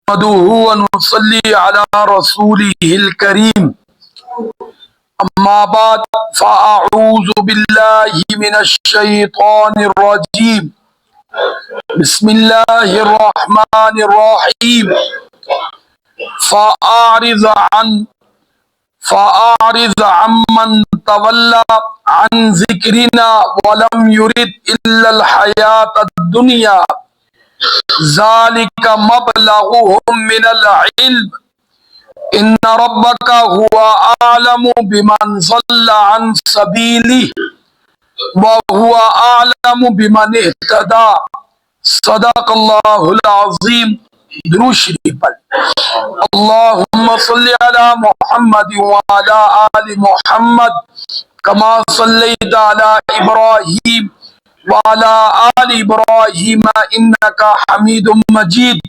نحمده ونصلي على رسوله الكريم أما بعد فأعوذ بالله من الشيطان الرجيم بسم الله الرحمن الرحيم فأعرض عمن تولى عن ذكرنا ولم يرد إلا الحياة الدنيا ذلك مبلغهم من العلم إن ربك هو أعلم بمن ضل عن سبيله وهو أعلم بمن اهتدى صدق الله العظيم. درود شریف پڑھ. اللهم صل على محمد وعلى آل محمد كما صليت على إبراهيم وعلى آل إبراهيم إنك حميد مجيد.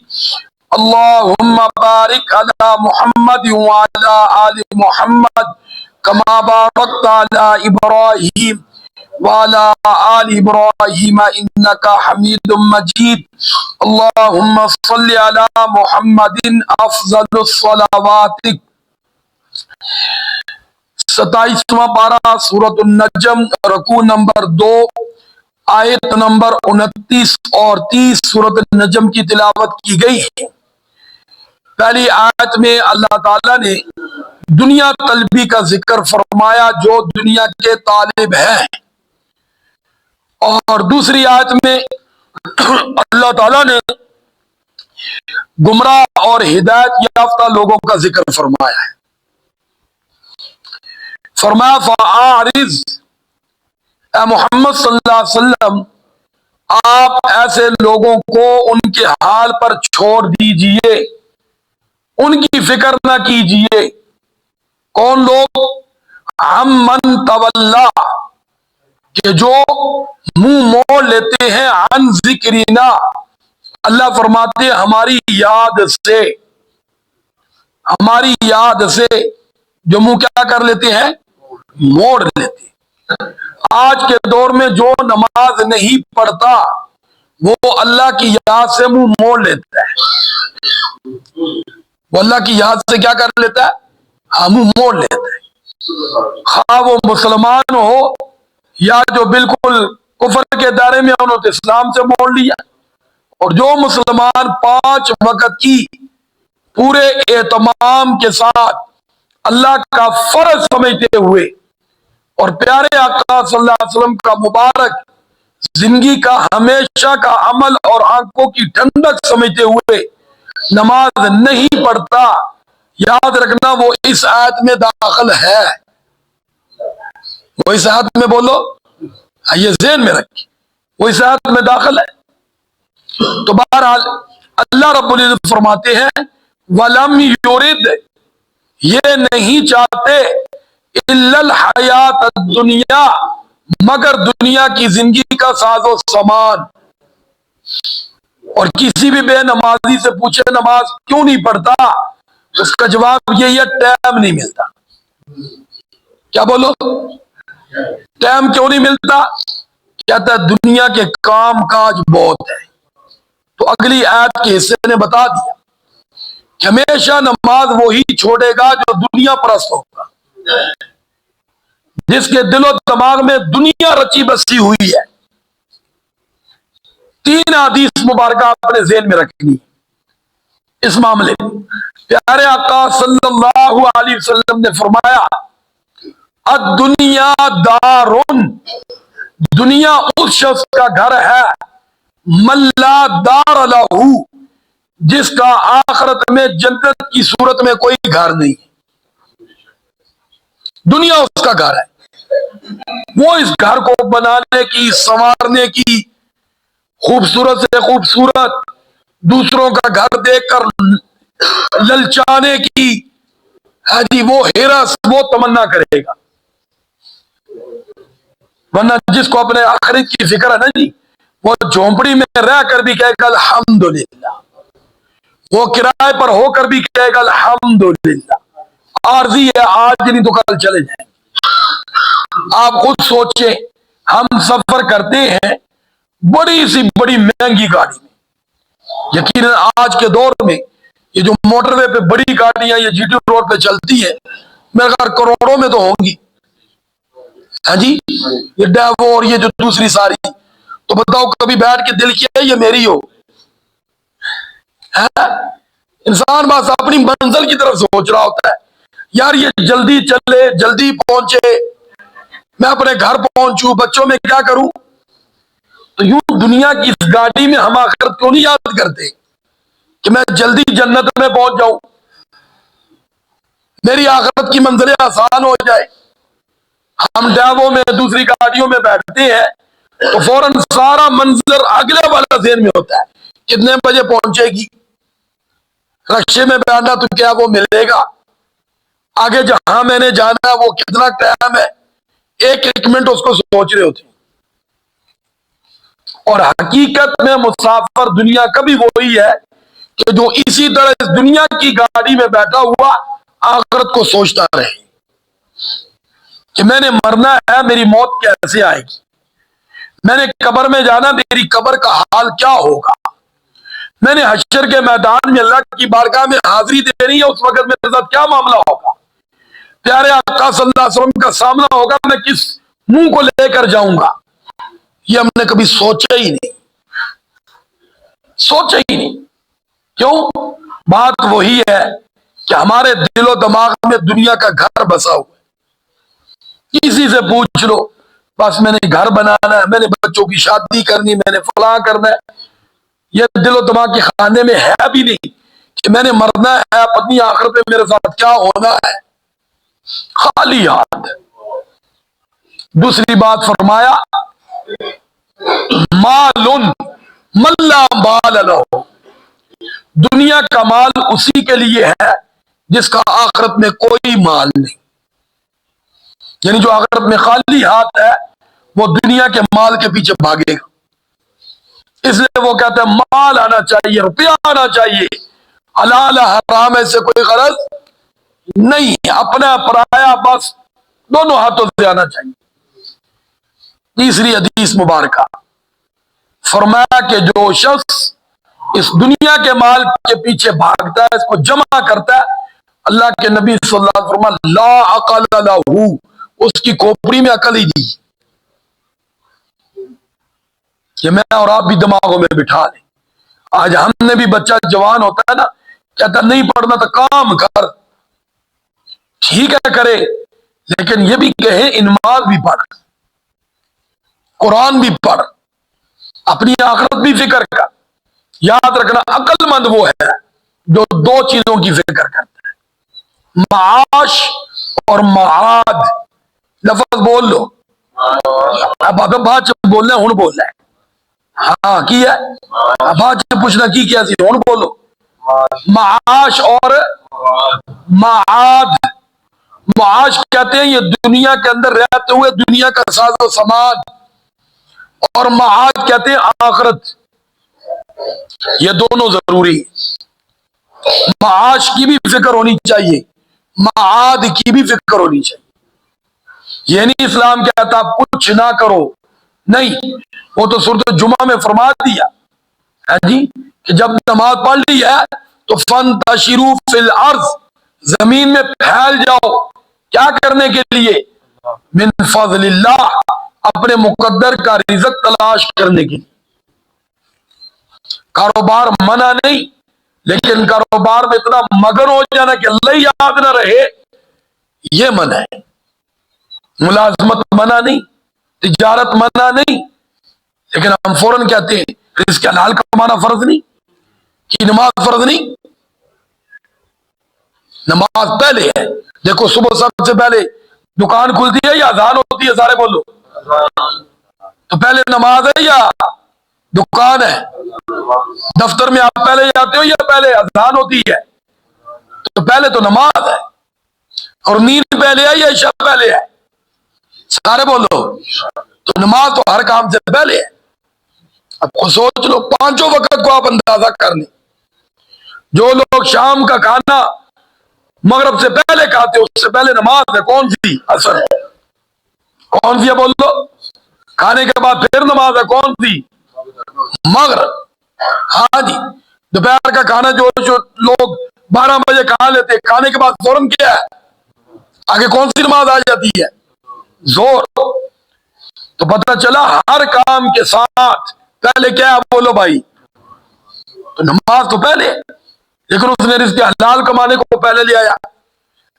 اللهم بارك على محمد وعلى آل محمد كما باركت على إبراهيم وعلى آل إبراهيم إنك حميد مجيد. اللهم صل على محمد أفضل الصلوات. 27واں پارہ سورۃ النجم، رکوع نمبر 2، آیت نمبر 29 اور 30 سورۃ النجم کی تلاوت کی گئی ہے. پہلی آیت میں اللہ تعالیٰ نے دنیا طلبی کا ذکر فرمایا جو دنیا کے طالب ہیں، اور دوسری آیت میں اللہ تعالیٰ نے گمراہ اور ہدایت یافتہ لوگوں کا ذکر فرمایا ہے. فرمایا فَأَعْرِضْ، اے محمد صلی اللہ علیہ وسلم آپ ایسے لوگوں کو ان کے حال پر چھوڑ دیجئے، ان کی فکر نہ کیجئے. کون لوگ؟ عَمَّن تولا، کہ جو منہ موڑ لیتے ہیں، عن ذکرنا، اللہ فرماتے ہیں ہماری یاد سے، ہماری یاد سے. جو منہ کیا کر لیتے ہیں؟ موڑ لیتے ہیں. آج کے دور میں جو نماز نہیں پڑھتا وہ اللہ کی یاد سے منہ موڑ لیتا ہے. وہ اللہ کی یاد سے کیا کر لیتا ہے؟ منہ موڑ لیتا ہے. خواہ وہ مسلمان ہو یا جو بالکل کفر کے دائرے میں انہوں نے اسلام سے موڑ لیا. اور جو مسلمان 5 وقت کی پورے اہتمام کے ساتھ اللہ کا فرض سمجھتے ہوئے اور پیارے آقا صلی اللہ علیہ وسلم کا مبارک زندگی کا ہمیشہ کا عمل اور آنکھوں کی ٹھنڈک سمجھتے ہوئے نماز نہیں پڑھتا، یاد رکھنا وہ اس آیت میں داخل ہے. وہ اس آیت میں، بولو یہ ذہن میں رکھیں، وہ اس آیت میں داخل ہے. تو بہرحال اللہ رب العزت فرماتے ہیں وَلَمْ يُرِدْ، یہ نہیں چاہتے إِلَّا الْحَيَاةَ الدُّنْيَا، مگر دنیا کی زندگی کا ساز و سامان. اور کسی بھی بے نمازی سے پوچھے نماز کیوں نہیں پڑھتا، اس کا جواب یہی ہے ٹائم نہیں ملتا. کیا بولو؟ ٹائم کیوں نہیں ملتا؟ کہتا ہے دنیا کے کام کاج بہت ہے. تو اگلی آیت کے حصے نے بتا دیا کہ ہمیشہ نماز وہی چھوڑے گا جو دنیا پرست ہوگا، جس کے دل و دماغ میں دنیا رچی بسی ہوئی ہے. 3 حدیث مبارکہ آپ نے ذہن میں رکھنی اس معاملے میں. پیارے آقا صلی اللہ علیہ وسلم نے فرمایا الدنیا دارن، دنیا اس شخص کا گھر ہے من لا دار لہ، جس کا آخرت میں جنت کی صورت میں کوئی گھر نہیں. دنیا اس کا گھر ہے، وہ اس گھر کو بنانے کی، سنوارنے کی، خوبصورت سے خوبصورت دوسروں کا گھر دیکھ کر للچانے کی، وہ ہرس، وہ تمنا کرے گا. ورنہ جس کو اپنے آخرت کی فکر ہے نا جی، وہ جھونپڑی میں رہ کر بھی کہے گا الحمدللہ، وہ کرائے پر ہو کر بھی کہے گا الحمدللہ. عارضی ہے، آج نہیں تو کل چلے جائیں. آپ خود سوچیں، ہم سفر کرتے ہیں بڑی سی بڑی مہنگی گاڑی میں. یقیناً آج کے دور میں یہ جو موٹر وے پہ بڑی گاڑیاں یہ جی ٹی روڈ پہ چلتی ہیں میرے خیال کروڑوں میں تو ہوں گی، ہاں جی، یہ ڈیوو اور یہ جو دوسری ساری، تو بتاؤ کبھی بیٹھ کے دل کیا یہ میری ہو؟ انسان بس اپنی منزل کی طرف سوچ رہا ہوتا ہے، یار یہ جلدی چلے جلدی پہنچے، میں اپنے گھر پہنچوں، بچوں میں کیا کروں؟ تو یوں دنیا کی اس گاڑی میں ہم آخرت کیوں نہیں یاد کرتے کہ میں جلدی جنت میں پہنچ جاؤں، میری آخرت کی منزلیں آسان ہو جائے۔ ہم ڈیووں میں دوسری گاڑیوں میں بیٹھتے ہیں تو فوراً سارا منظر اگلے والا ذہن میں ہوتا ہے، کتنے بجے پہنچے گی، رکشے میں بیٹھنا تو کیا وہ ملے گا، آگے جہاں میں نے جانا وہ کتنا ٹائم ہے، ایک ایک منٹ اس کو سوچ رہے ہوتے ہیں۔ اور حقیقت میں مسافر دنیا کا بھی وہی ہے کہ جو اسی طرح اس دنیا کی گاڑی میں بیٹھا ہوا آخرت کو سوچتا رہے کہ میں نے مرنا ہے، میری موت کیسے آئے گی، میں نے قبر میں جانا، میری قبر کا حال کیا ہوگا، میں نے حشر کے میدان میں اللہ کی بارگاہ میں حاضری دینی ہے، اس وقت میرے ساتھ کیا معاملہ ہوگا، پیارے آقا صلی اللہ علیہ وسلم کا سامنا ہوگا، میں کس منہ کو لے کر جاؤں گا، یہ ہم نے کبھی سوچا ہی نہیں، سوچا ہی نہیں۔ کیوں؟ بات وہی ہے کہ ہمارے دل و دماغ میں دنیا کا گھر بسا ہوا ہے، کسی سے پوچھ لو بس میں نے گھر بنانا ہے، میں نے بچوں کی شادی کرنی، میں نے فلاں کرنا ہے، یہ دل و دماغ کے خانے میں ہے بھی نہیں کہ میں نے مرنا ہے، اپنی آخرت میں میرے ساتھ کیا ہونا ہے، خالی ہاتھ۔ دوسری بات فرمایا مال من لا مال لہ، دنیا کا مال اسی کے لیے ہے جس کا آخرت میں کوئی مال نہیں، یعنی جو آخرت میں خالی ہاتھ ہے وہ دنیا کے مال کے پیچھے بھاگے گا، اس لیے وہ کہتے ہیں مال آنا چاہیے، روپیہ آنا چاہیے، حلال حرام سے کوئی غرض نہیں، اپنا پرایا بس دونوں ہاتھوں سے آنا چاہیے۔ تیسری حدیث مبارکہ فرمایا کہ جو شخص اس دنیا کے مال کے پیچھے بھاگتا ہے، اس کو جمع کرتا ہے، اللہ کے نبی صلی اللہ علیہ وسلم فرمایا لا عقل لہ، اس کی کھوپڑی میں عقل ہی نہیں، کہ میں اور آپ بھی دماغوں میں بٹھا لیں۔ آج ہم نے بھی بچہ جوان ہوتا ہے نا، کہتا نہیں پڑھنا تو کام کر، ٹھیک ہے کرے، لیکن یہ بھی کہیں نماز بھی پڑھ، قرآن بھی پڑھ، اپنی آخرت بھی فکر کر۔ یاد رکھنا عقل مند وہ ہے جو دو چیزوں کی فکر کرتا ہے، معاش اور معاد۔ لفظ بول لو، اب بات سے بولنا ہوں بولنا ہے، ہاں کی ہے بات سے پوچھنا کی کیا سی ہوں بولو، معاش اور معاد۔ معاش کہتے ہیں یہ دنیا کے اندر رہتے ہوئے دنیا کا ساز و سامان، اور معاد کہتے ہیں آخرت، یہ دونوں ضروری، معاش کی بھی فکر ہونی چاہیے، معاد کی بھی فکر ہونی چاہیے۔ یہ نہیں اسلام کہتا آپ کچھ نہ کرو، نہیں، وہ تو سورۃ الجمعہ میں فرما دیا ہے جی کہ جب نماز پڑھ لی ہے تو فانتشروا فی الارض، زمین میں پھیل جاؤ، کیا کرنے کے لیے؟ من فضل اللہ، اپنے مقدر کا رزق تلاش کرنے کے لیے۔ کاروبار منع نہیں، لیکن کاروبار میں اتنا مگن ہو جانا کہ اللہ ہی یاد نہ رہے، یہ منع ہے۔ ملازمت منع نہیں، تجارت منع نہیں، لیکن ہم فوراً کہتے ہیں رزق حلال کمانا فرض نہیں، کہ نماز فرض نہیں، نماز پہلے ہے۔ دیکھو صبح سب سے پہلے دکان کھلتی ہے یا اذان ہوتی ہے؟ سارے بولو، تو پہلے نماز ہے یا دکان ہے؟ دفتر میں آپ پہلے جاتے ہو یا پہلے اذان ہوتی ہے؟ تو پہلے تو نماز ہے، اور نیند پہلے ہے یا عشاء پہلے ہے؟ سارے بولو، تو نماز تو ہر کام سے پہلے ہے۔ اب خود سوچ لو، پانچوں وقت کو آپ اندازہ کر لیں، جو لوگ شام کا کھانا مغرب سے پہلے کھاتے اس سے پہلے نماز ہے، کون سی؟ عصر۔ کون سی ہے بول دو؟ کھانے کے بعد پھر نماز ہے، کون سی؟ مغرب۔ ہاں جی، دوپہر کا کھانا جو لوگ 12 بجے کھا لیتے، کھانے کے بعد فوراً کیا ہے؟ آگے کون سی نماز آ جاتی ہے؟ زور۔ تو پتہ چلا ہر کام کے ساتھ پہلے کیا ہے؟ بولو بھائی، تو نماز تو پہلے، لیکن اس نے رزق حلال کمانے کو پہلے لے آیا۔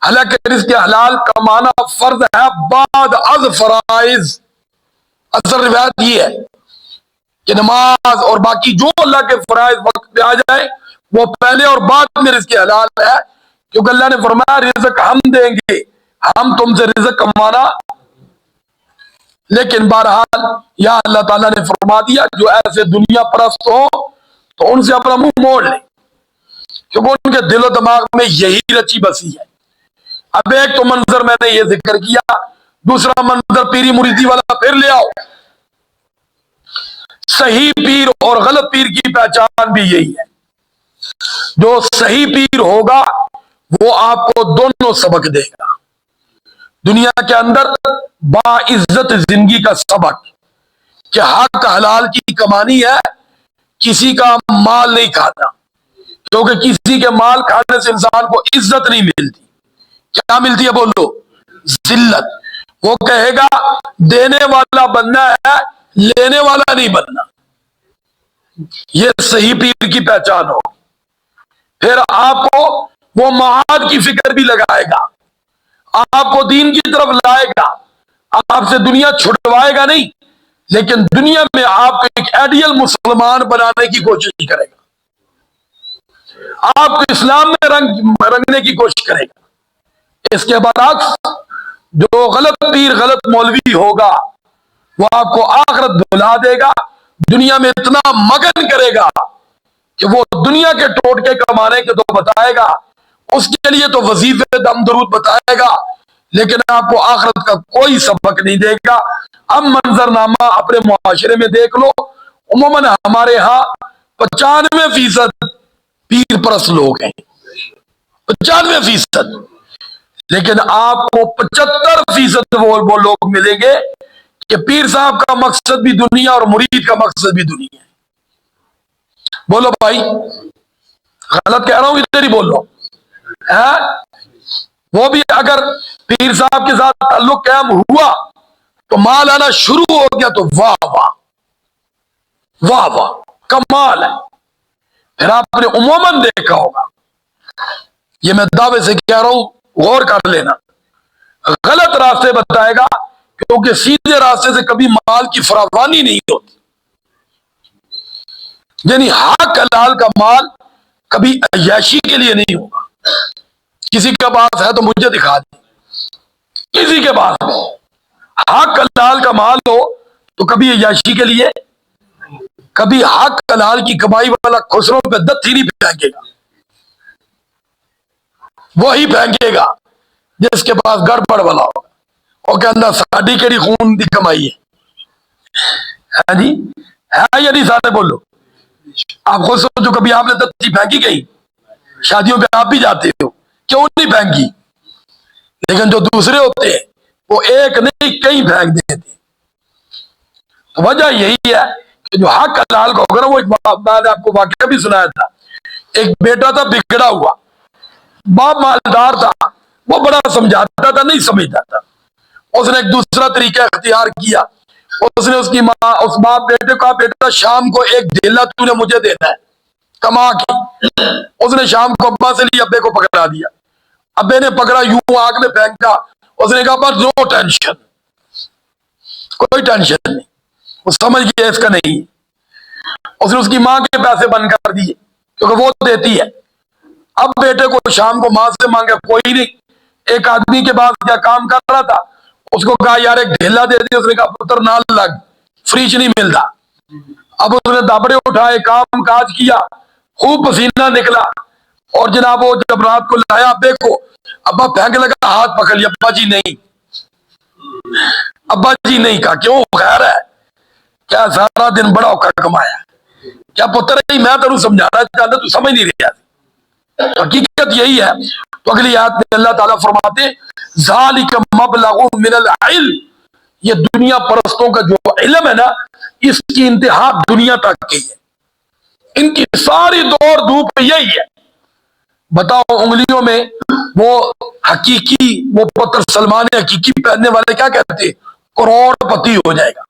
حالانکہ رزق حلال کمانا فرض ہے بعد از فرائض۔ اصل روایت یہ ہے کہ نماز اور باقی جو اللہ کے فرائض وقت پہ آ جائے وہ پہلے اور بعد میں رزق حلال ہے، کیونکہ اللہ نے فرمایا رزق ہم دیں گے، ہم تم سے رزق کمانا۔ لیکن بہرحال یا اللہ تعالیٰ نے فرما دیا جو ایسے دنیا پرست ہو تو ان سے اپنا منہ موڑ لیں، کیونکہ ان کے دل و دماغ میں یہی رچی بسی ہے۔ اب ایک تو منظر میں نے یہ ذکر کیا، دوسرا منظر پیری مریدی والا پھر لے آؤ۔ صحیح پیر اور غلط پیر کی پہچان بھی یہی ہے۔ جو صحیح پیر ہوگا وہ آپ کو دونوں سبق دے گا، دنیا کے اندر باعزت زندگی کا سبق کہ حق حلال کی کمانی ہے، کسی کا مال نہیں کھانا، کیونکہ کسی کے مال کھانے سے انسان کو عزت نہیں ملتی۔ کیا ملتی ہے؟ بولو، ذلت۔ وہ کہے گا دینے والا بننا ہے، لینے والا نہیں بننا۔ یہ صحیح پیر کی پہچان ہو۔ پھر آپ کو وہ معاد کی فکر بھی لگائے گا، آپ کو دین کی طرف لائے گا، آپ سے دنیا چھڑوائے گا نہیں، لیکن دنیا میں آپ کو ایک آئیڈیل مسلمان بنانے کی کوشش کرے گا، آپ کو اسلام میں رنگنے کی کوشش کرے گا۔ اس کے برعکس جو غلط پیر غلط مولوی ہوگا وہ آپ کو آخرت بھلا دے گا، دنیا میں اتنا مگن کرے گا کہ وہ دنیا کے ٹوٹکے کمانے کے تو بتائے گا، اس کے لیے تو وظیفے دم درود بتائے گا، لیکن آپ کو آخرت کا کوئی سبق نہیں دے گا۔ اب منظر نامہ اپنے معاشرے میں دیکھ لو، عموماً ہمارے ہاں 95% پیر پرست لوگ ہیں، 95%، لیکن آپ کو 75% وہ لوگ ملیں گے کہ پیر صاحب کا مقصد بھی دنیا اور مرید کا مقصد بھی دنیا ہے۔ بولو بھائی، غلط کہہ رہا ہوں ادھر ہی بول لو۔ وہ بھی اگر پیر صاحب کے ساتھ تعلق قائم ہوا تو مال آنا شروع ہو گیا تو واہ واہ واہ واہ، کمال ہے۔ پھر آپ نے عموماً دیکھا ہوگا، یہ میں دعوے سے کہہ رہا ہوں، غور کر لینا، غلط راستے بتائے گا، کیونکہ سیدھے راستے سے کبھی مال کی فراوانی نہیں ہوتی۔ یعنی حق حلال کا مال کبھی عیاشی کے لیے نہیں ہوگا۔ کسی کے پاس ہے تو مجھے دکھا دیں، کسی کے پاس ہے حق حلال کا مال ہو تو کبھی عیاشی کے لیے، کبھی حق حلال کی کمائی والا خسروں پہ دت ہی نہیں پھینکے گا، وہی پھینکے گا جس کے پاس گڑبڑ والا ہوگا، اور کہنا ساڈی کیڑی خون دی کمائی ہے جی، ہے یا نہیں؟ سارے بولو، آپ خود سوچو، کبھی آپ نے دتی پھینکی گئی؟ شادیوں پہ آپ بھی جاتے ہو، کیوں نہیں پھینکی؟ لیکن جو دوسرے ہوتے ہیں وہ ایک نہیں کئی پھینک دیتے۔ وجہ یہی ہے کہ جو حق حلال کا ہوگا نا، وہ ایک میں نے آپ کو واقعہ بھی سنایا تھا، ایک بیٹا تھا بگڑا ہوا، باپ مالدار تھا، وہ بڑا سمجھاتا تھا، نہیں سمجھتا تھا، اس نے ایک دوسرا طریقہ اختیار کیا، اس نے اس کی ماں اس باپ بیٹے کو کہا بیٹا شام کو ایک ڈھیلا تو نے مجھے دینا ہے کما کے۔ اس نے شام کو ابا سے لی، ابے کو پکڑا دیا، ابے نے پکڑا یوں آگ میں پھینکا، اس نے کہا بس نو ٹینشن، کوئی ٹینشن نہیں، وہ سمجھ گیا اس کا نہیں۔ اس نے اس کی ماں کے پیسے بند کر دیے کیونکہ وہ دیتی ہے۔ اب بیٹے کو شام کو ماں سے مانگے، کوئی نہیں۔ ایک آدمی کے پاس کیا کام کر رہا تھا، اس کو کہا یار ایک ڈھیلا دے دی، اس نے کہا پتر نہ لگ، فریج نہیں ملتا۔ اب اس نے دابڑے اٹھائے، کام کاج کیا، خوب پسینہ نکلا، اور جناب وہ جب رات کو لایا ابے کو، ابا پھینک لگا، ہاتھ پکڑ لیا، ابا جی نہیں، ابا جی نہیں۔ کہا کیوں؟ خیر ہے کیا؟ سارا دن بڑا اوکھا کمایا، کیا پتر میں تینوں سمجھانا چاہتا، تو سمجھ نہیں رہا۔ حقیقت یہی ہے۔ تو اگلی آیت میں اللہ تعالیٰ فرماتے ذالک مبلغ من العلم، یہ دنیا پرستوں کا جو علم ہے نا، اس کی انتہا دنیا تک کی ہے۔ ان کی ساری دوڑ دھوپ یہی ہے. بتاؤ انگلیوں میں وہ حقیقی وہ پتر سلمان حقیقی پہننے والے کیا کہتے ہیں؟ کروڑ پتی ہو جائے گا.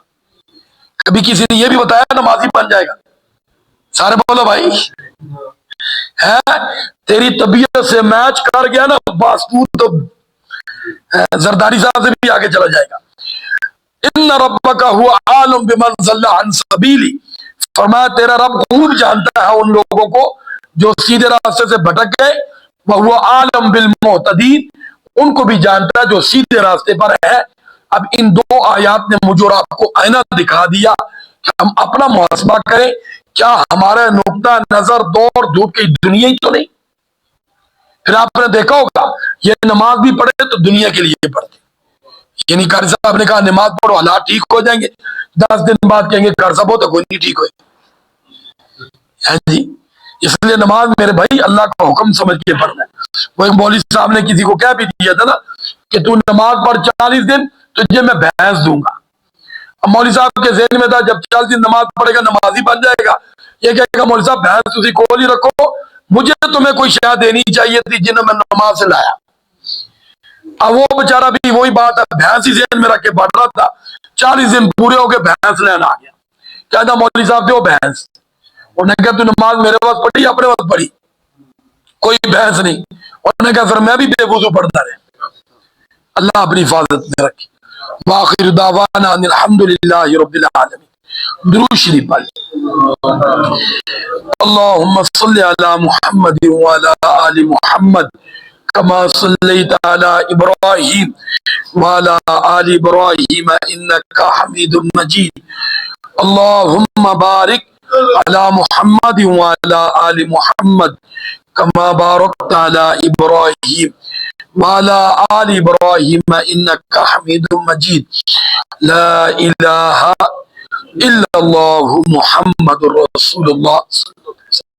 کبھی کسی نے یہ بھی بتایا نمازی بن جائے گا؟ سارے بولو بھائی. ہے تیری طبیعت سے میچ کر گیا نا بس تو زرداری صاحب سے بھی آگے چلا جائے گا. ان ربک هو عالم بمن ضل عن سبیلی، فرمایا تیرا رب خوب جانتا ہے ان لوگوں کو جو سیدھے راستے سے بھٹک گئے. وہ عالم بالمعتدین، ان کو بھی جانتا ہے جو سیدھے راستے پر ہے. اب ان دو آیات نے مجھے اور آپ کو آئینہ دکھا دیا کہ ہم اپنا محاسبہ کریں. کیا ہمارا نقطہ نظر دور دھوپ کی دنیا ہی تو نہیں؟ پھر آپ نے دیکھا ہوگا یہ نماز بھی پڑھے تو دنیا کے لیے پڑھتے، یعنی قاری صاحب نے کہا نماز پڑھو حالات ٹھیک ہو جائیں گے، 10 دن بعد کہیں گے قاری صاحب ہو تو کوئی نہیں ٹھیک ہوئے. جی اس لیے نماز میرے بھائی اللہ کا حکم سمجھ کے پڑھنا ہے. وہ ایک مولوی صاحب نے کسی کو کہہ بھی دیا تھا نا کہ تو نماز پڑھ 40 دن تجھے میں بھینس دوں گا. اب مولوی صاحب کے ذہن میں تھا جب 40 دن نماز پڑھے گا نمازی بن جائے گا. یہ کہے گا مولوی صاحب بھینس تسی کول ہی رکھو، مجھے تمہیں کوئی شے دینی چاہیے تھی جنہیں میں نماز سے لایا. اب وہ بیچارہ بھی وہی بات ہے، بھینس ہی ذہن میں رکھ کے پڑھ رہا تھا. 40 دن پورے ہو کے بھینس لینا آ گیا. کہتا مولوی صاحب دو بھینس. انہوں نے کہا تو نماز میرے وقت پڑھی اپنے وقت پڑھی؟ کوئی بحث نہیں. انہوں نے کہا پھر میں بھی بے وضو پڑھتا رہے. اللہ اپنی حفاظت میں رکھے. وآخر دعوانا ان الحمدللہ رب العالمین. درود شریف پڑھ. اللهم صل على محمد وعلى آل محمد كما صليت على إبراهيم وعلى آل إبراهيم إنك حميد مجيد. اللهم بارك على محمد وعلى آل محمد كما باركت على إبراهيم وعلى آل إبراهيم إنك حميد مجيد. لا إله إلا الله محمد رسول الله.